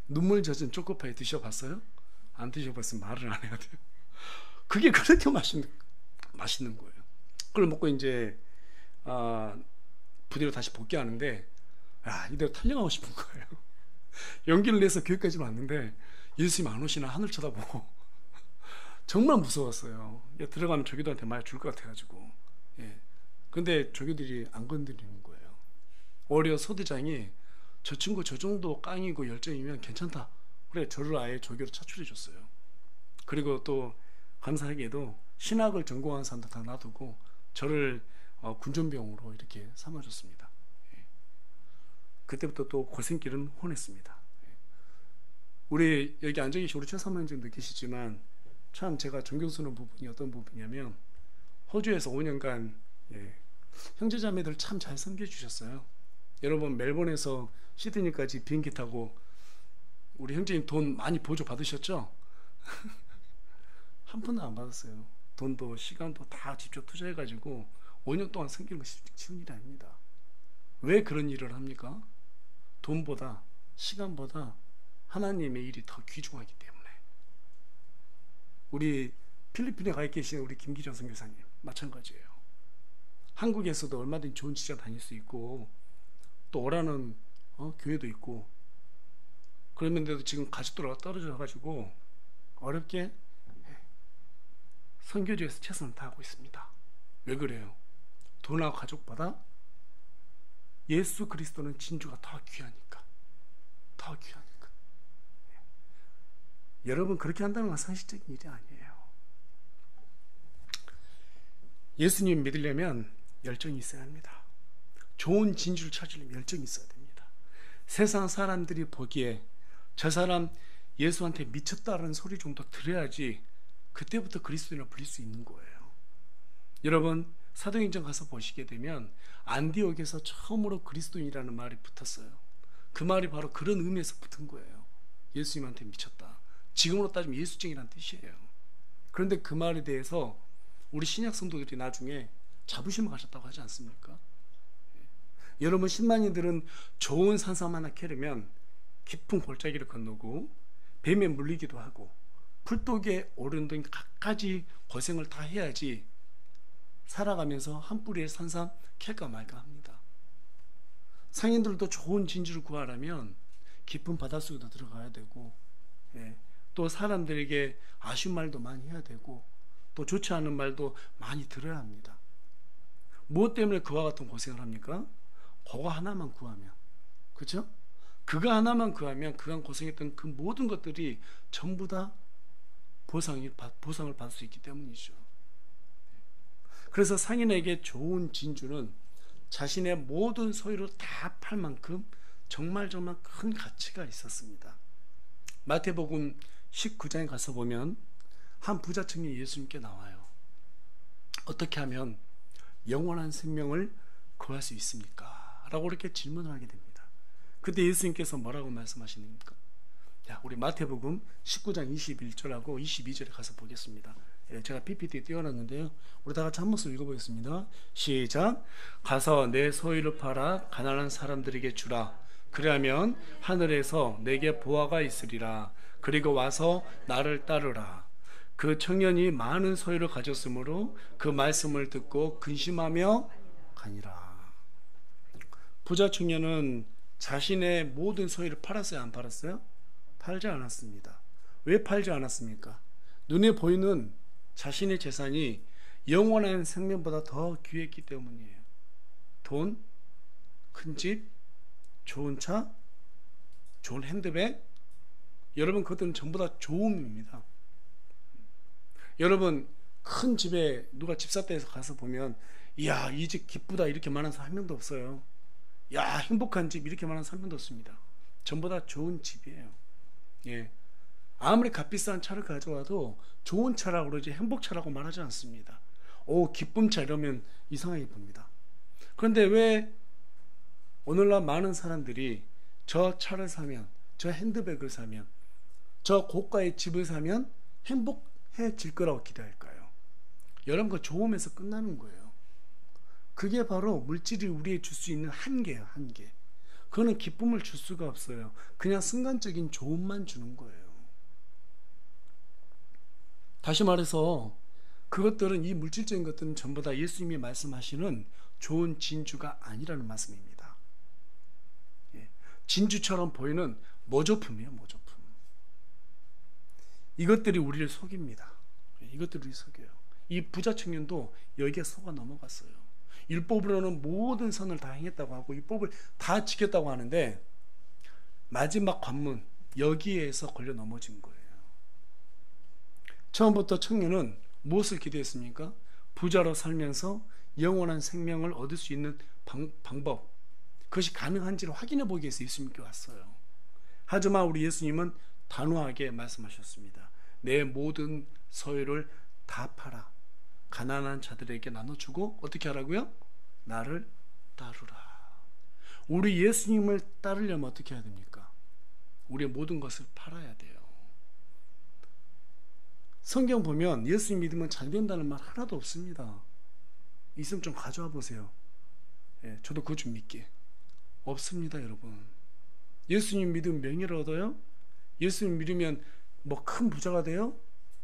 눈물 젖은 초코파이 드셔봤어요? 안 드셔봤으면 말을 안 해야 돼요. 그게 그렇게 맛있는 거예요. 그걸 먹고 이제 부대로 다시 복귀하는데 이대로 탈영하고 싶은 거예요. 용기를 내서 교회까지 왔는데 예수님 안 오시나 하늘 쳐다보고 정말 무서웠어요. 들어가면 조교들한테 많이 줄 것 같아가지고. 근데 조교들이 안 건드리는 거예요. 오히려 소대장이 저 친구 저 정도 깡이고 열정이면 괜찮다. 그래, 저를 아예 조교로 차출해 줬어요. 그리고 또 감사하게도 신학을 전공한 사람도 다 놔두고 저를 군전병으로 이렇게 삼아줬습니다. 그때부터 또 고생길은 혼했습니다. 우리 여기 앉아 계신 우리 최사모님 느끼시지만 참 제가 존경스러운 부분이 어떤 부분이냐면 호주에서 5년간 형제자매들 참 잘 섬겨주셨어요. 여러분 멜번에서 시드니까지 비행기 타고 우리 형제님 돈 많이 보조 받으셨죠? 한 푼도 안 받았어요. 돈도 시간도 다 직접 투자해가지고 5년 동안 섬기는 것이 쉬운 일이 아닙니다. 왜 그런 일을 합니까? 돈보다 시간보다 하나님의 일이 더 귀중하기 때문에. 우리 필리핀에 가 계신 우리 김기정 선교사님 마찬가지예요. 한국에서도 얼마든지 좋은 직장 다닐 수 있고 또 오라는 교회도 있고 그런데도 지금 가족들하고 떨어져 가지고 어렵게 선교지에서 최선을 다하고 있습니다. 왜 그래요? 돈하고 가족보다 예수 그리스도는 진주가 더 귀하니까. 여러분 그렇게 한다는 건 상식적인 일이 아니에요. 예수님 믿으려면 열정이 있어야 합니다. 좋은 진주를 찾으려면 열정이 있어야 됩니다. 세상 사람들이 보기에 저 사람 예수한테 미쳤다는 소리 정도 들어야지 그때부터 그리스도인을 불릴 수 있는 거예요. 여러분 사도행전 가서 보시게 되면 안디옥에서 처음으로 그리스도인이라는 말이 붙었어요. 그 말이 바로 그런 의미에서 붙은 거예요. 예수님한테 미쳤다. 지금으로 따지면 예수쟁이라는 뜻이에요. 그런데 그 말에 대해서 우리 신약 성도들이 나중에 자부심을 가졌다고 하지 않습니까? 여러분 10만인들은 좋은 산삼 하나 캐려면 깊은 골짜기를 건너고 뱀에 물리기도 하고 풀독에 오른 등 갖가지 고생을 다 해야지 살아가면서 한 뿌리의 산삼 캘까 말까 합니다. 상인들도 좋은 진주를 구하려면 깊은 바닷속에도 들어가야 되고, 또 사람들에게 아쉬운 말도 많이 해야 되고, 또 좋지 않은 말도 많이 들어야 합니다. 무엇 때문에 그와 같은 고생을 합니까? 그거 하나만 구하면, 그죠? 그거 하나만 구하면 그간 고생했던 그 모든 것들이 전부 다 보상을 받을 수 있기 때문이죠. 그래서 상인에게 좋은 진주는 자신의 모든 소유를 다 팔 만큼 정말 큰 가치가 있었습니다. 마태복음 19장에 가서 보면 한 부자 청년이 예수님께 나와요. 어떻게 하면 영원한 생명을 구할 수 있습니까? 라고 이렇게 질문을 하게 됩니다. 그때 예수님께서 뭐라고 말씀하시는가? 자, 우리 마태복음 19장 21절하고 22절에 가서 보겠습니다. 제가 PPT에 띄워놨는데요. 우리 다 같이 한 목소리 읽어보겠습니다. 시작. 가서 내 소유를 팔아 가난한 사람들에게 주라. 그리하면 하늘에서 내게 보화가 있으리라. 그리고 와서 나를 따르라. 그 청년이 많은 소유를 가졌으므로 그 말씀을 듣고 근심하며 가니라. 부자 청년은 자신의 모든 소유를 팔았어요, 안 팔았어요? 팔지 않았습니다. 왜 팔지 않았습니까? 눈에 보이는 자신의 재산이 영원한 생명보다 더 귀했기 때문이에요. 돈, 큰 집, 좋은 차, 좋은 핸드백, 여러분 그것들은 전부 다 좋음입니다. 여러분 큰 집에 누가 집 샀다 해서 가서 보면, 이야, 이 집 기쁘다 이렇게 말하는 사람 한 명도 없어요. 야, 행복한 집 이렇게 말하는 사람 한 명도 없습니다. 전부 다 좋은 집이에요. 아무리 값비싼 차를 가져와도 좋은 차라고 그러지 행복차라고 말하지 않습니다. 기쁨차 이러면 이상하게 봅니다. 그런데 왜 오늘날 많은 사람들이 저 차를 사면, 저 핸드백을 사면, 저 고가의 집을 사면 행복해질 거라고 기대할까요? 여러분, 그 좋음에서 끝나는 거예요. 그게 바로 물질이 우리에게 줄 수 있는 한계예요, 한계. 그거는 기쁨을 줄 수가 없어요. 그냥 순간적인 좋음만 주는 거예요. 다시 말해서 그것들은, 이 물질적인 것들은 전부 다 예수님이 말씀하시는 좋은 진주가 아니라는 말씀입니다. 진주처럼 보이는 모조품이에요, 모조품. 이것들이 우리를 속입니다. 이것들이 우리를 속여요. 이 부자 청년도 여기에 속아 넘어갔어요. 율법으로는 모든 선을 다 행했다고 하고 율법을 다 지켰다고 하는데 마지막 관문, 여기에서 걸려 넘어진 거예요. 처음부터 청년은 무엇을 기대했습니까? 부자로 살면서 영원한 생명을 얻을 수 있는 방법, 그것이 가능한지를 확인해 보기 위해서 예수님께 왔어요. 하지만 우리 예수님은 단호하게 말씀하셨습니다. 내 모든 소유를 다 팔아 가난한 자들에게 나눠주고 어떻게 하라고요? 나를 따르라. 우리 예수님을 따르려면 어떻게 해야 됩니까? 우리의 모든 것을 팔아야 돼요. 성경 보면 예수님 믿으면 잘 된다는 말 하나도 없습니다. 있으면 좀 가져와 보세요. 저도 그거 좀 믿게. 없습니다, 여러분. 예수님 믿으면 명예를 얻어요? 예수님 믿으면 뭐 큰 부자가 돼요?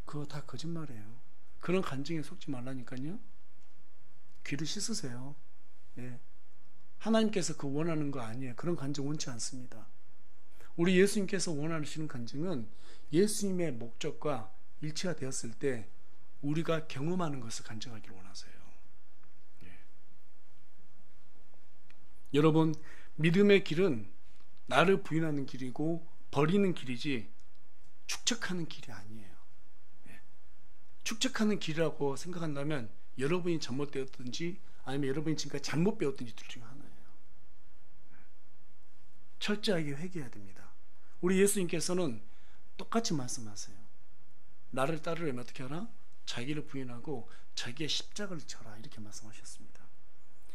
그거 다 거짓말이에요. 그런 간증에 속지 말라니까요. 귀를 씻으세요. 하나님께서 그 원하는 거 아니에요. 그런 간증 원치 않습니다. 우리 예수님께서 원하시는 간증은 예수님의 목적과 일치가 되었을 때 우리가 경험하는 것을 간증하기를 원하세요. 여러분, 믿음의 길은 나를 부인하는 길이고 버리는 길이지 축적하는 길이 아니에요. 축적하는 길이라고 생각한다면 여러분이 잘못되었든지 아니면 여러분이 지금까지 잘못 배웠든지 둘 중에 하나예요. 철저하게 회개해야 됩니다. 우리 예수님께서는 똑같이 말씀하세요. 나를 따르려면 어떻게 하라? 자기를 부인하고 자기의 십자가를 져라, 이렇게 말씀하셨습니다.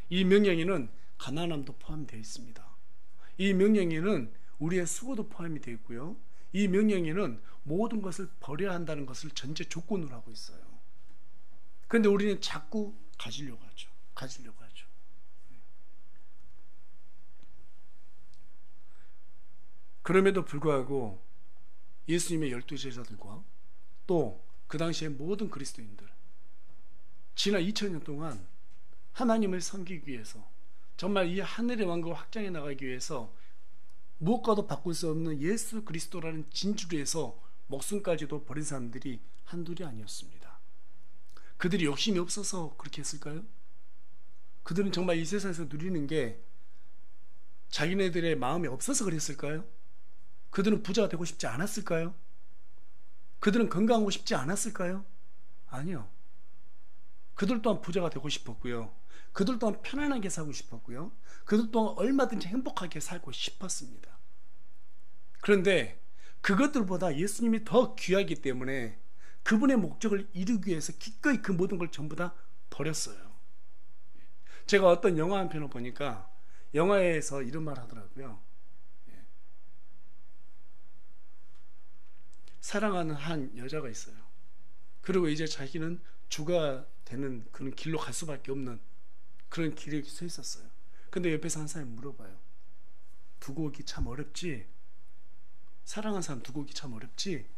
이 명령에는 가난함도 포함되어 있습니다. 이 명령에는 우리의 수고도 포함이 되어 있고요. 이 명령에는 모든 것을 버려야 한다는 것을 전제 조건으로 하고 있어요. 그런데 우리는 자꾸 가지려고 하죠. 그럼에도 불구하고 예수님의 12제자들과 또 그 당시에 모든 그리스도인들, 지난 2000년 동안 하나님을 섬기기 위해서, 정말 이 하늘의 왕국을 확장해 나가기 위해서 무엇과도 바꿀 수 없는 예수 그리스도라는 진주를 위해서 목숨까지도 버린 사람들이 한둘이 아니었습니다. 그들이 욕심이 없어서 그렇게 했을까요? 그들은 정말 이 세상에서 누리는 게 자기네들의 마음이 없어서 그랬을까요? 그들은 부자가 되고 싶지 않았을까요? 그들은 건강하고 싶지 않았을까요? 아니요. 그들 또한 부자가 되고 싶었고요. 그들 또한 편안하게 살고 싶었고요. 그들 또한 얼마든지 행복하게 살고 싶었습니다. 그런데 그것들보다 예수님이 더 귀하기 때문에 그분의 목적을 이루기 위해서 기꺼이 그 모든 걸 전부 다 버렸어요. 제가 어떤 영화 한 편을 보니까 영화에서 이런 말 하더라고요. 사랑하는 한 여자가 있어요. 그리고 이제 자기는 주가 되는 그런 길로 갈 수밖에 없는 그런 길에 서 있었어요. 근데 옆에서 한 사람이 물어봐요. 두고 오기 참 어렵지? 사랑한 사람 두고 오기 참 어렵지?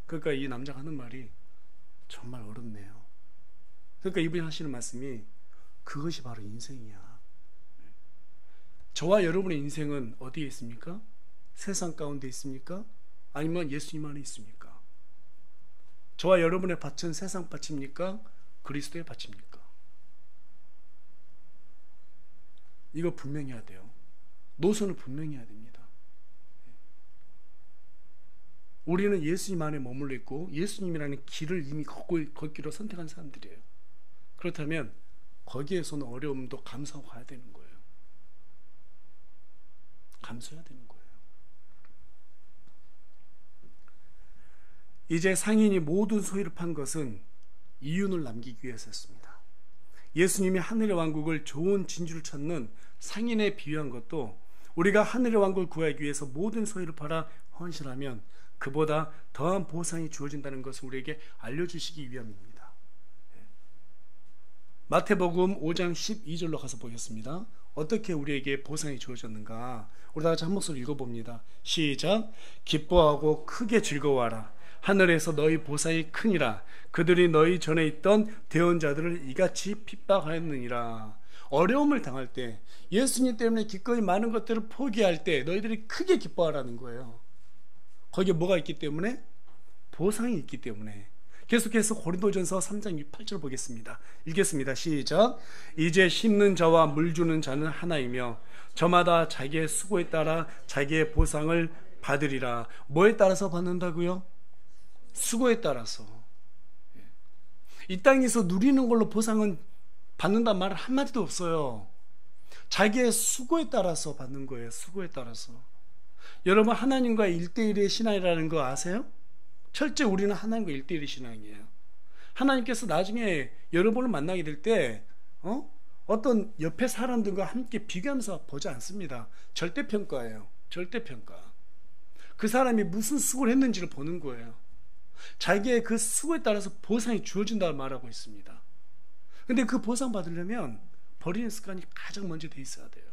그러니까 이 남자가 하는 말이 정말 어렵네요. 그러니까 이분이 하시는 말씀이 그것이 바로 인생이야. 저와 여러분의 인생은 어디에 있습니까? 세상 가운데 있습니까? 아니면 예수님 안에 있습니까? 저와 여러분의 밭은 세상 밭입니까? 그리스도의 밭입니까? 이거 분명히 해야 돼요. 노선을 분명히 해야 됩니다. 우리는 예수님 안에 머물러 있고 예수님이라는 길을 이미 걷기로 선택한 사람들이에요. 그렇다면 거기에서는 어려움도 감수하고 가야 되는 거예요. 감수해야 되는 거예요. 이제 상인이 모든 소유를 판 것은 이윤을 남기기 위해서였습니다. 예수님이 하늘의 왕국을 좋은 진주를 찾는 상인에 비유한 것도 우리가 하늘의 왕국을 구하기 위해서 모든 소유를 팔아 헌신하면 그보다 더한 보상이 주어진다는 것을 우리에게 알려주시기 위함입니다. 마태복음 5장 12절로 가서 보겠습니다. 어떻게 우리에게 보상이 주어졌는가? 우리 다 같이 한 목소리 읽어봅니다. 시작. 기뻐하고 크게 즐거워하라. 하늘에서 너희 보상이 크니라. 그들이 너희 전에 있던 대언자들을 이같이 핍박하였느니라. 어려움을 당할 때, 예수님 때문에 기꺼이 많은 것들을 포기할 때 너희들이 크게 기뻐하라는 거예요. 거기에 뭐가 있기 때문에? 보상이 있기 때문에. 계속해서 고린도전서 3장 8절 보겠습니다. 읽겠습니다. 시작. 이제 심는 자와 물 주는 자는 하나이며 저마다 자기의 수고에 따라 자기의 보상을 받으리라. 뭐에 따라서 받는다고요? 수고에 따라서. 이 땅에서 누리는 걸로 보상은 받는단 말 한마디도 없어요. 자기의 수고에 따라서 받는 거예요. 수고에 따라서. 여러분, 하나님과 1대1의 신앙이라는 거 아세요? 철저히 우리는 하나님과 1대1의 신앙이에요. 하나님께서 나중에 여러분을 만나게 될 때 어떤 옆에 사람들과 함께 비교하면서 보지 않습니다. 절대평가예요. 절대평가. 그 사람이 무슨 수고를 했는지를 보는 거예요. 자기의 그 수고에 따라서 보상이 주어진다고 말하고 있습니다. 근데 그 보상 받으려면 버리는 습관이 가장 먼저 돼 있어야 돼요.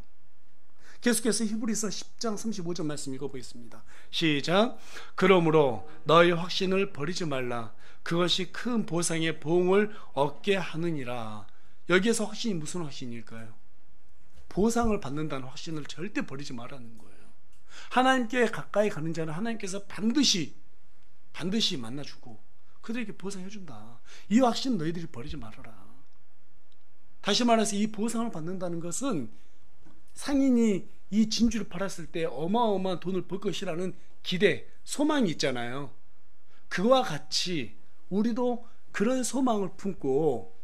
계속해서 히브리서 10장 35절 말씀 읽어보겠습니다. 시작. 그러므로 너희 확신을 버리지 말라. 그것이 큰 보상의 보응을 얻게 하느니라. 여기에서 확신이 무슨 확신일까요? 보상을 받는다는 확신을 절대 버리지 말라는 거예요. 하나님께 가까이 가는 자는 하나님께서 반드시 만나주고 그들에게 보상해준다. 이 확신 너희들이 버리지 말아라. 다시 말해서 이 보상을 받는다는 것은 상인이 이 진주를 팔았을 때 어마어마한 돈을 벌 것이라는 기대, 소망이 있잖아요. 그와 같이 우리도 그런 소망을 품고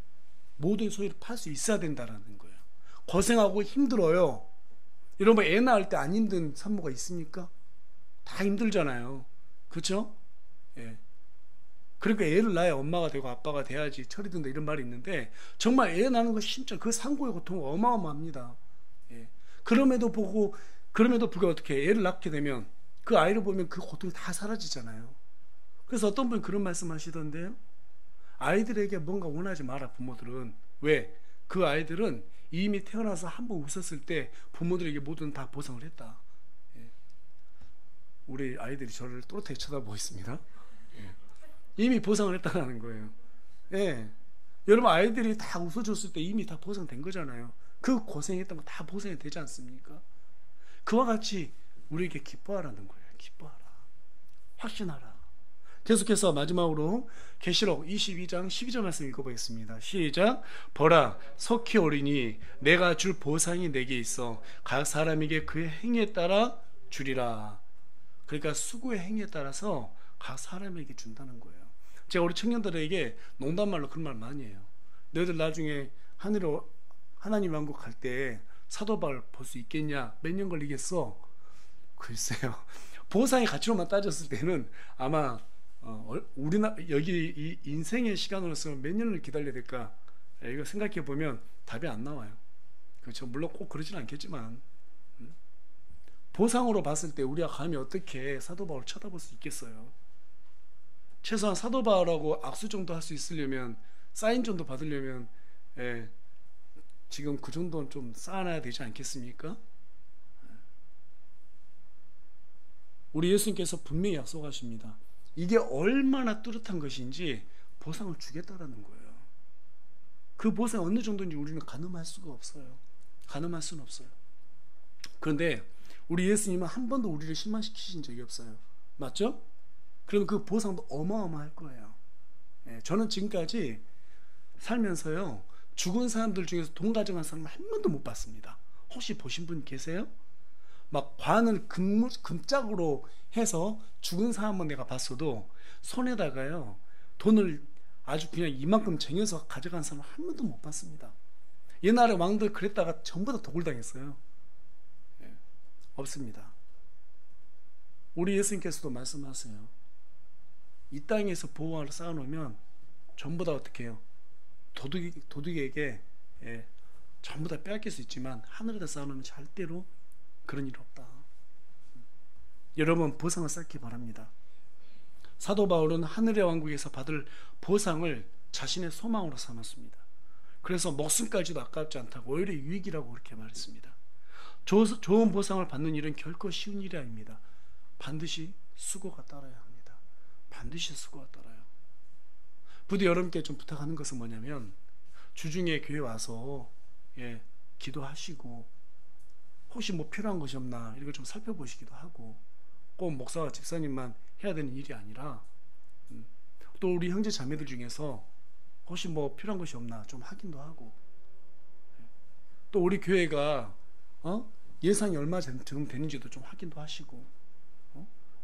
모든 소유를 팔 수 있어야 된다는 거예요. 고생하고 힘들어요. 여러분, 애 낳을 때 안 힘든 산모가 있습니까? 다 힘들잖아요. 그렇죠? 예. 그러니까 애를 낳아야 엄마가 되고 아빠가 돼야지 철이 든다 이런 말이 있는데 정말 애 낳는 거 진짜 그 산고의 고통은 어마어마합니다. 예. 그럼에도 불구하고 어떻게 애를 낳게 되면 그 아이를 보면 그 고통이 다 사라지잖아요. 그래서 어떤 분이 그런 말씀 하시던데요. 아이들에게 뭔가 원하지 마라, 부모들은. 왜? 그 아이들은 이미 태어나서 한번 웃었을 때 부모들에게 모든 다 보상을 했다. 예. 우리 아이들이 저를 또렷하게 쳐다보고 있습니다. 예. 이미 보상을 했다는 거예요. 예. 여러분 아이들이 다 웃어줬을 때 이미 다 보상된 거잖아요. 그 고생했던 거 다 보상이 되지 않습니까? 그와 같이 우리에게 기뻐하라는 거예요. 기뻐하라. 확신하라. 계속해서 마지막으로 계시록 22장 12절 말씀 읽어보겠습니다. 시작. 보라 속히 오리니 내가 줄 보상이 내게 있어 각 사람에게 그의 행위에 따라 주리라. 그러니까 수고의 행위에 따라서 각 사람에게 준다는 거예요. 제가 우리 청년들에게 농담말로 그런 말 많이 해요. 너희들 나중에 하늘로 하나님 왕국 갈 때 사도 바울 볼 수 있겠냐? 몇 년 걸리겠어? 글쎄요. 보상의 가치로만 따졌을 때는 아마 우리나 여기 이 인생의 시간으로서 몇 년을 기다려야 될까? 이거 생각해 보면 답이 안 나와요. 그렇죠. 물론 꼭 그러진 않겠지만 보상으로 봤을 때 우리가 감히 어떻게 사도 바울을 쳐다볼 수 있겠어요? 최소한 사도 바울하고 악수 정도 할 수 있으려면, 사인 정도 받으려면 지금 그 정도는 좀 쌓아놔야 되지 않겠습니까? 우리 예수님께서 분명히 약속하십니다. 이게 얼마나 뚜렷한 것인지 보상을 주겠다라는 거예요. 그 보상이 어느 정도인지 우리는 가늠할 수가 없어요. 가늠할 수는 없어요. 그런데 우리 예수님은 한 번도 우리를 실망시키신 적이 없어요. 맞죠? 그럼 그 보상도 어마어마할 거예요. 저는 지금까지 살면서요, 죽은 사람들 중에서 돈 가져간 사람 한 번도 못 봤습니다. 혹시 보신 분 계세요? 막 관을 금짝으로 해서 죽은 사람은 내가 봤어도 손에다가요 돈을 아주 그냥 이만큼 쟁여서 가져간 사람 한 번도 못 봤습니다. 옛날에 왕들 그랬다가 전부 다 독을 당했어요. 없습니다. 우리 예수님께서도 말씀하세요. 이 땅에서 보화를 쌓아놓으면 전부 다 어떻게 해요? 도둑에게 전부 다 빼앗길 수 있지만 하늘에다 쌓아놓으면 절대로 그런 일 없다. 여러분 보상을 쌓기 바랍니다. 사도 바울은 하늘의 왕국에서 받을 보상을 자신의 소망으로 삼았습니다. 그래서 목숨까지도 아깝지 않다고 오히려 유익이라고 그렇게 말했습니다. 좋은 보상을 받는 일은 결코 쉬운 일이 아닙니다. 반드시 수고가 따라야 합니다. 반드시 수고가 따라요. 부디 여러분께 좀 부탁하는 것은 뭐냐면 주중에 교회 와서 기도하시고 혹시 뭐 필요한 것이 없나 이걸 좀 살펴보시기도 하고, 꼭 목사와 집사님만 해야 되는 일이 아니라 또 우리 형제 자매들 중에서 혹시 뭐 필요한 것이 없나 좀 확인도 하고, 또 우리 교회가 예산이 얼마 정도 되는지도 좀 확인도 하시고,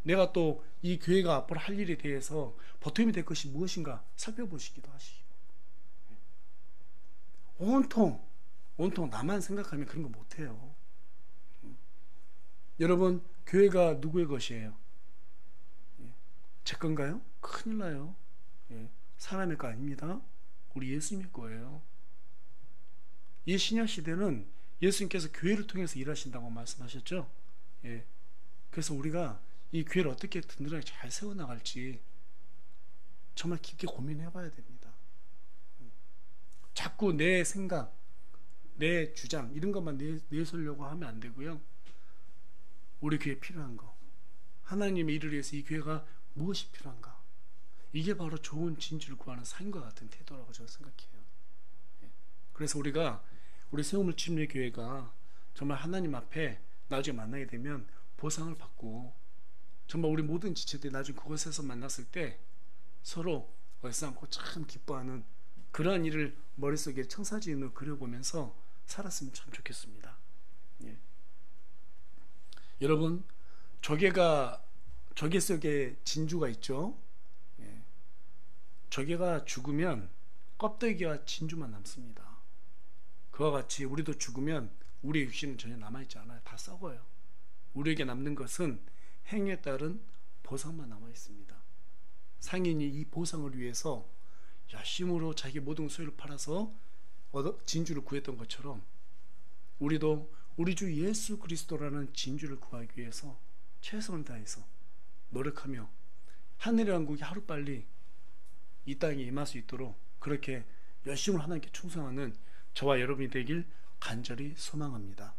내가 또 이 교회가 앞으로 할 일에 대해서 보탬이 될 것이 무엇인가 살펴보시기도 하시고, 온통 나만 생각하면 그런 거 못해요. 여러분 교회가 누구의 것이에요? 제 건가요? 큰일 나요. 사람의 거 아닙니다. 우리 예수님의 거예요. 이 신약 시대는 예수님께서 교회를 통해서 일하신다고 말씀하셨죠. 그래서 우리가 이 교회를 어떻게 든든하게 잘 세워나갈지 정말 깊게 고민해 봐야 됩니다. 자꾸 내 생각, 내 주장 이런 것만 내세우려고 하면 안 되고요. 우리 교회에 필요한 거, 하나님의 일을 위해서 이 교회가 무엇이 필요한가, 이게 바로 좋은 진주를 구하는 삶과 같은 태도라고 저는 생각해요. 그래서 우리 새우물 침례 교회가 정말 하나님 앞에 나중에 만나게 되면 보상을 받고, 정말 우리 모든 지체들이 나중에 그곳에서 만났을 때 서로 얼싸안고 참 기뻐하는 그러한 일을 머릿속에 청사진으로 그려보면서 살았으면 참 좋겠습니다. 여러분 조개 속에 진주가 있죠. 조개가 죽으면 껍데기와 진주만 남습니다. 그와 같이 우리도 죽으면 우리의 육신은 전혀 남아있지 않아요. 다 썩어요. 우리에게 남는 것은 행위에 따른 보상만 남아있습니다. 상인이 이 보상을 위해서 열심으로 자기 모든 소유를 팔아서 진주를 구했던 것처럼 우리도 우리 주 예수 그리스도라는 진주를 구하기 위해서 최선을 다해서 노력하며 하늘의 왕국이 하루빨리 이 땅에 임할 수 있도록 그렇게 열심으로 하나님께 충성하는 저와 여러분이 되길 간절히 소망합니다.